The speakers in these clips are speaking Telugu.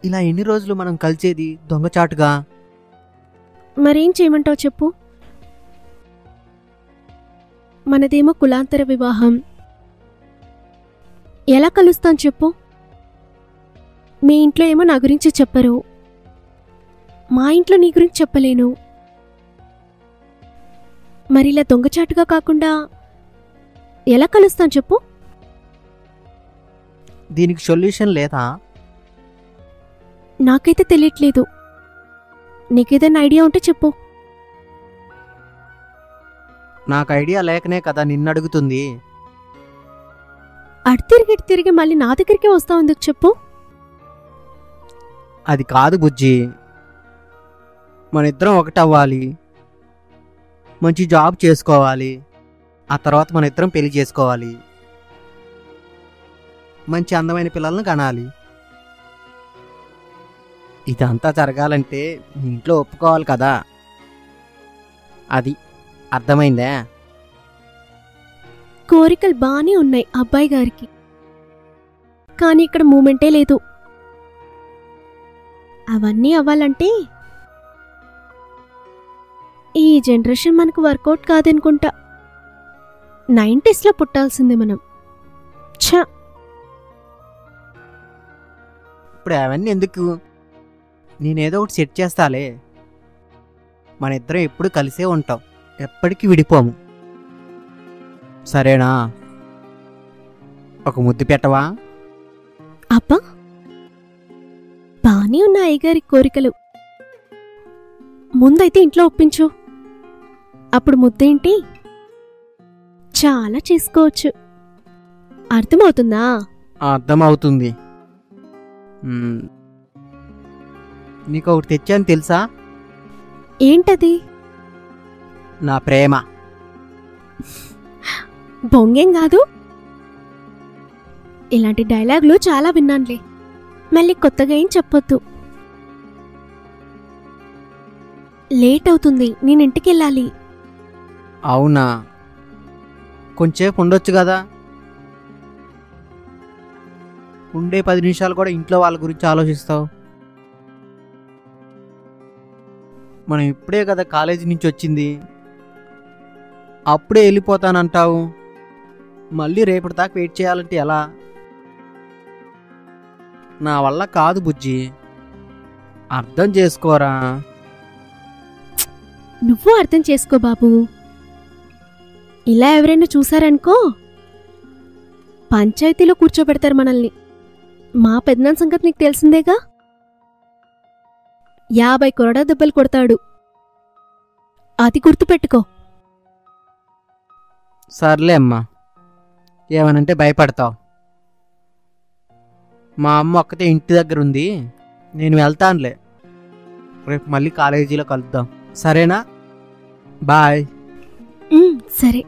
ఇలా ఎన్ని రోజులు మనం కలిసేది దొంగచాటుగా? మరేం చేయమంటావు చెప్పు. మనదేమో కులాంతర వివాహం. ఎలా కలుస్తాం చెప్పు. మీ ఇంట్లో ఏమో నా గురించి చెప్పరు, మా ఇంట్లో నీ గురించి చెప్పలేను. మరి ఇలా దొంగచాటుగా కాకుండా ఎలా కలుస్తాం చెప్పు. దీనికి సొల్యూషన్ లేదా? నాకైతే తెలియట్లేదు. నీకేదైనా ఐడియా ఉంటే చెప్పు. నాకు ఐడియా లేకనే కదా నిన్ను అడుగుతుంది. అటు తిరిగి మళ్ళీ నా దగ్గరికి వస్తావు ఎందుకు చెప్పు. అది కాదు బుజ్జి, మన ఇద్దరం ఒకటవ్వాలి, మంచి జాబ్ చేసుకోవాలి, ఆ తర్వాత మన ఇద్దరం పెళ్లి చేసుకోవాలి, మంచి అందమైన పిల్లలను కనాలి. ఇదంతా జరగాలంటే మీ ఇంట్లో ఒప్పుకోవాలి కదా. అది అర్థమైందా? కోరికలు బానే ఉన్నాయి అబ్బాయి గారికి, కానీ ఇక్కడ మూమెంటే లేదు. అవన్నీ అవ్వాలంటే ఈ జనరేషన్ మనకు వర్కౌట్ కాదనుకుంటా. 90s పుట్టాల్సిందే మనం. ఛ, ఇప్పుడు అవన్నీ ఎందుకు? నేనేదో ఒకటి సెట్ చేస్తాలే. మన ఇద్దరం ఎప్పుడు కలిసే ఉంటాం, ఎప్పటికీ విడిపోము. సరేనా? ఒక ముద్దు పెట్టవా? అబ్బా, బానే ఉన్న అయ్యగారి కోరికలు. ముందైతే ఇంట్లో ఒప్పించు, అప్పుడు ముద్దేంటి చాలా చేసుకోవచ్చు. అర్థమవుతుందా? అర్థమవుతుంది. నీకు ఒకటి తెచ్చాను తెలుసా? ఏంటది? నా ప్రేమ. బొంగేం కాదు. ఇలాంటి డైలాగులు చాలా విన్నానులే, మళ్ళీ కొత్తగా ఏం చెప్పొద్దు. లేట్ అవుతుంది, నేను ఇంటికెళ్ళాలి. అవునా? కొంచెంసేపు ఉండొచ్చు కదా. ఉండే 10 నిమిషాలు కూడా ఇంట్లో వాళ్ళ గురించి ఆలోచిస్తావు. మనం ఇప్పుడే కదా కాలేజీ నుంచి వచ్చింది, అప్పుడే వెళ్ళిపోతానంటావు. మళ్ళీ రేపటి దాకా వెయిట్ చేయాలంటే ఎలా? నా వల్ల కాదు బుజ్జి, అర్థం చేసుకోరా. నువ్వు అర్థం చేసుకో బాబు. ఇలా ఎవరైనా చూసారనుకో పంచాయతీలో కూర్చోబెడతారు మనల్ని. మా పెద్దనాన్న సంగతి నీకు తెలిసిందేగా. 50 కొరడా దెబ్బలు కొడతాడు, అది గుర్తుపెట్టుకో. సర్లే అమ్మా, ఏమనంటే భయపడతావు. మా అమ్మ ఒక్కతే ఇంటి దగ్గర ఉంది, నేను వెళ్తానులే. రేపు మళ్ళీ కాలేజీలో కలుద్దాం, సరేనా? బాయ్. సరే.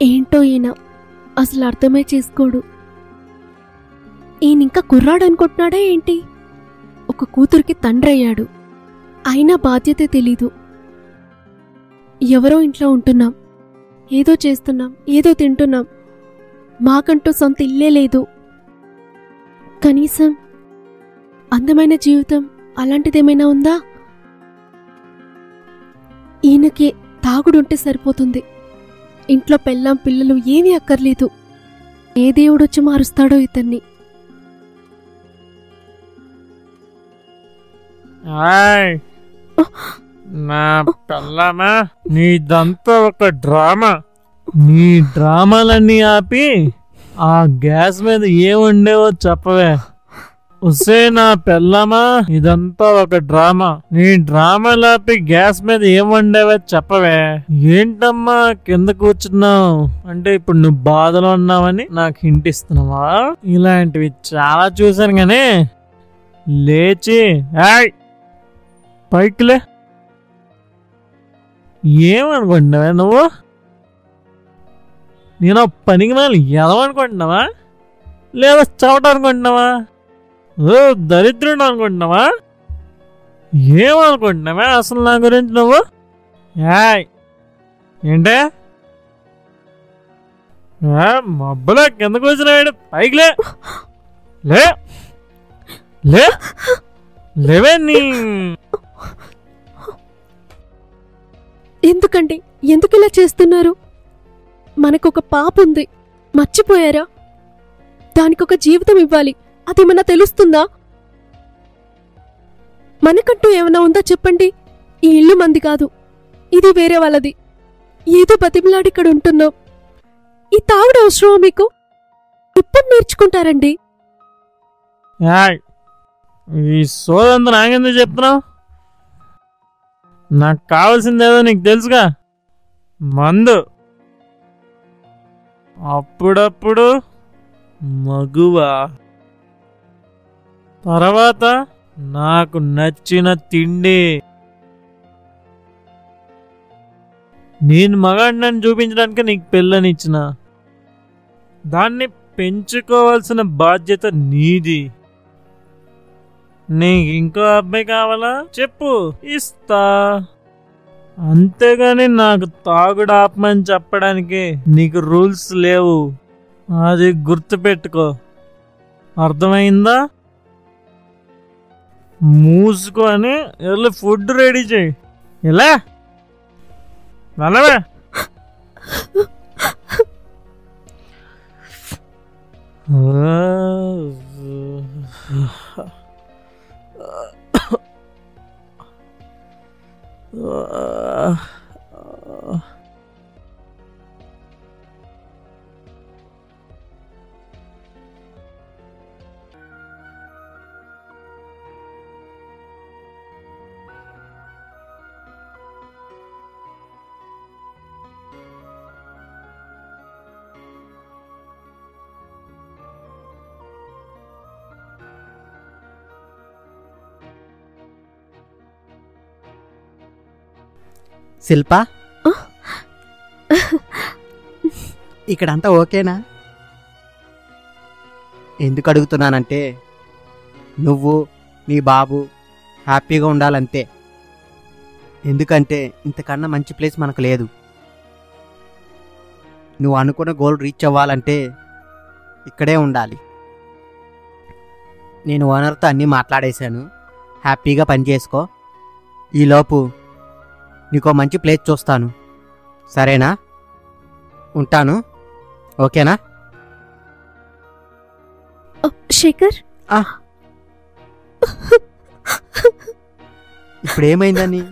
ఏంటో ఈయన అసలు అర్థమే చేసుకోడు. ఈయనింకా కుర్రాడు అనుకుంటున్నాడా ఏంటి? ఒక కూతురికి తండ్రి అయ్యాడు, అయినా బాధ్యతే తెలీదు. ఎవరో ఇంట్లో ఉంటున్నాం, ఏదో చేస్తున్నాం, ఏదో తింటున్నాం, మాకంటూ సొంత ఇల్లే లేదు. కనీసం అందమైన జీవితం అలాంటిదేమైనా ఉందా? ఈయనకి తాగుడుంటే సరిపోతుంది, ఇంట్లో పెళ్ళాం పిల్లలు ఏమీ అక్కర్లేదు. ఏ దేవుడొచ్చి మారుస్తాడో ఇతన్ని. నా పిల్లమా, నీదంతా ఒక డ్రామా. నీ డ్రామాలన్నీ ఆపి ఆ గ్యాస్ మీద ఏముండేవో చెప్పవే. ఉసే నా పెళ్ళమా, ఇదంతా ఒక డ్రామా. నీ డ్రామా లాపి గ్యాస్ మీద ఏం వండావే చెప్పవే. ఏంటమ్మా కింద కూర్చున్నావు అంటే ఇప్పుడు నువ్వు బాధలో ఉన్నావని నాకు హింట్ ఇస్తున్నావా? ఇలాంటివి చాలా చూశాను గానీ లేచి పైకిలే. ఏమనుకుంటున్నావే నువ్వు? నేను పనికి మాలి ఎదవనుకుంటున్నావా లేదా చవటనుకుంటున్నావా? ఓ దరిద్రుడు అనుకుంటున్నావా? ఏమనుకుంటున్నావా అసలు నా గురించి నువ్వు? ఏంటే మబ్బులో కింద కూర్చున్నాడు, పైకి లే లే లేవే. నీ ఎందుకండి ఎందుకు ఇలా చేస్తున్నారు? మనకొక పాప ఉంది, మర్చిపోయారా? దానికొక జీవితం ఇవ్వాలి, అదేమన్నా తెలుస్తుందా? మనకంటూ ఏమన్నా ఉందా చెప్పండి? ఈ ఇల్లు మంది కాదు, ఇది వేరే వాళ్ళది. ఏదో బతిమలాడి ఇక్కడ ఉంటున్నాం. ఈ తాగుడు అవసరమా మీకు? ఎప్పుడు నేర్చుకుంటారండి? ఈ సోదంతా నాకెందుకు చెప్తున్నావు? నాకు కావాల్సిందేదో నీకు తెలుసుగా, మందు. అప్పుడప్పుడు మగువా, తర్వాత నాకు నచ్చిన తిండి. నేను మగాడినని చూపించడానికి నీకు పెళ్ళనిచ్చిన, దాన్ని పెంచుకోవాల్సిన బాధ్యత నీది. నీకు ఇంకో అబ్బాయి కావాలా చెప్పు, ఇస్తా. అంతేగాని నాకు తాగుడు ఆపమని చెప్పడానికి నీకు రూల్స్ లేవు, అది గుర్తుపెట్టుకో. అర్థమైందా? మూసుకొని వెళ్ళి ఫుడ్ రెడీ చేయి. ఇలా నల్లవే. శిల్ప, ఇక్కడంతా ఓకేనా? ఎందుకు అడుగుతున్నానంటే నువ్వు నీ బాబు హ్యాపీగా ఉండాలంతే. ఎందుకంటే ఇంతకన్నా మంచి ప్లేస్ మనకు లేదు. నువ్వు అనుకున్న గోల్ రీచ్ అవ్వాలంటే ఇక్కడే ఉండాలి. నేను ఓనర్తో అన్నీ మాట్లాడేశాను, హ్యాపీగా పని చేసుకో. ఈలోపు నీకో మంచి ప్లేస్ చూస్తాను, సరేనా? ఉంటాను, ఓకేనా? శేఖర్, ఇప్పుడు ఏమైందని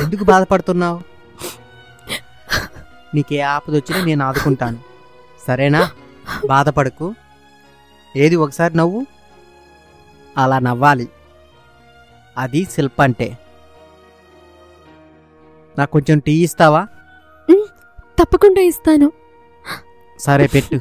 ఎందుకు బాధపడుతున్నావు? నీకే ఆపదొచ్చినా నేను ఆదుకుంటాను, సరేనా? బాధపడకు. ఏది ఒకసారి నవ్వు, అలా నవ్వాలి. అది శిల్ప అంటే. నాకు కొంచెం టీ ఇస్తావా? తప్పకుండా ఇస్తాను. సరే పెట్టు.